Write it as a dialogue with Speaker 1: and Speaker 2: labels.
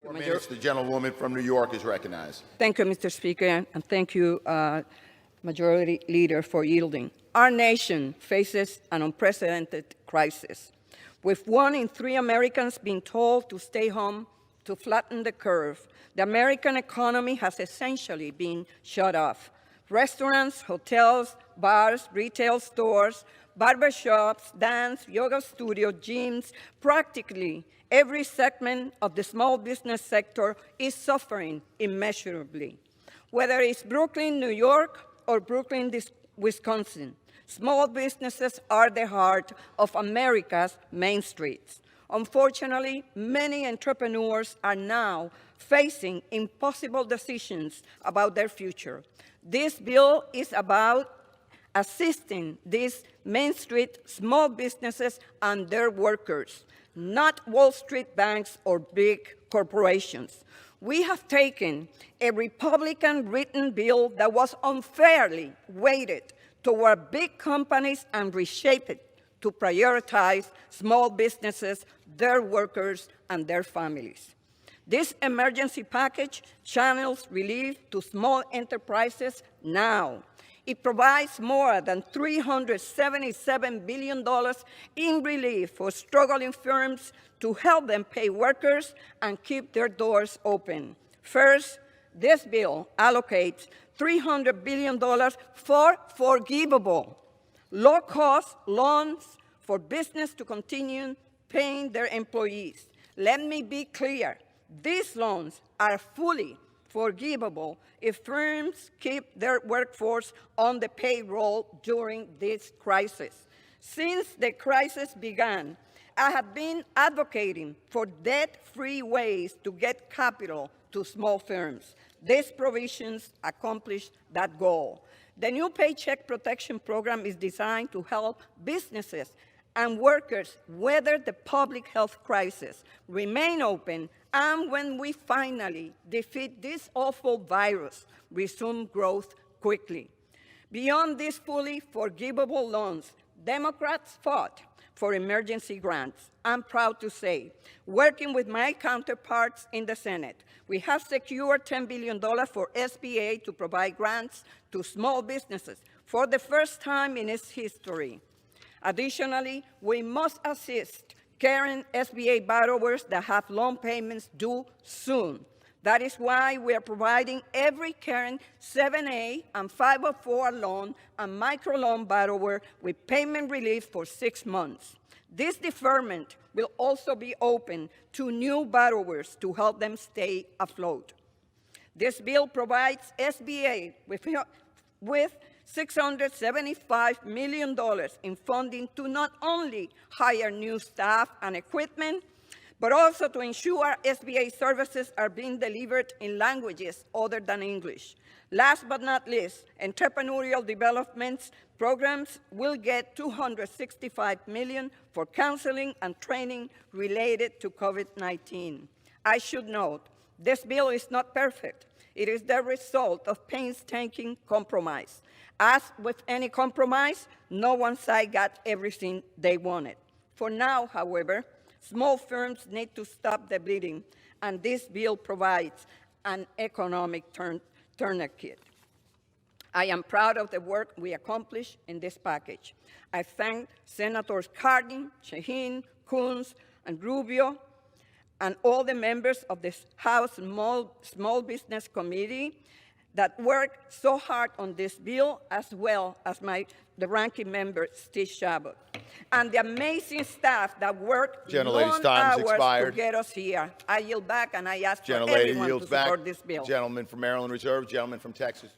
Speaker 1: 4 minutes, the gentlewoman from New York is recognized.
Speaker 2: Thank you, Mr. Speaker, and thank you, Majority Leader, for yielding. Our nation faces an unprecedented crisis, with 1 in 3 Americans being told to stay home to flatten the curve. The American economy has essentially been shut off. Restaurants, hotels, bars, retail stores, barbershops, dance, yoga studios, gyms, practically every segment of the small business sector is suffering immeasurably. Whether it's Brooklyn, New York, or Brooklyn, Wisconsin, small businesses are the heart of America's main streets. Unfortunately, many entrepreneurs are now facing impossible decisions about their future. This bill is about assisting these Main Street small businesses and their workers, not Wall Street banks or big corporations. We have taken a Republican-written bill that was unfairly weighted toward big companies and reshaped it to prioritize small businesses, their workers, and their families. This emergency package channels relief to small enterprises now. It provides more than $377 billion in relief for struggling firms to help them pay workers and keep their doors open. First, this bill allocates $300 billion for forgivable, low-cost loans for business to continue paying their employees. Let me be clear. These loans are fully forgivable if firms keep their workforce on the payroll during this crisis. Since the crisis began, I have been advocating for debt-free ways to get capital to small firms. These provisions accomplish that goal. The new Paycheck Protection Program is designed to help businesses and workers weather the public health crisis, remain open, and when we finally defeat this awful virus, resume growth quickly. Beyond these fully forgivable loans, Democrats fought for emergency grants. I'm proud to say, working with my counterparts in the Senate, we have secured $10 billion for SBA to provide grants to small businesses for the first time in its history. Additionally, we must assist current SBA borrowers that have loan payments due soon. That is why we are providing every current 7A and 504 loan and microloan borrower with payment relief for 6 months. This deferment will also be open to new borrowers to help them stay afloat. This bill provides SBA with $675 million in funding to not only hire new staff and equipment, but also to ensure SBA services are being delivered in languages other than English. Last but not least, entrepreneurial development programs will get $265 million for counseling and training related to COVID-19. I should note, this bill is not perfect. It is the result of painstaking compromise. As with any compromise, no one side got everything they wanted. For now, however, small firms need to stop the bleeding, and this bill provides an economic tourniquet. I am proud of the work we accomplished in this package. I thank Senators Cardin, Shaheen, Coons, and Rubio, and all the members of the House Small Business Committee that worked so hard on this bill, as well as the ranking member, Steve Chabot, and the amazing staff that worked long hours to get us here. I yield back, and I ask for everyone to support this bill.
Speaker 1: Gentleman from Maryland Reserve, gentleman from Texas.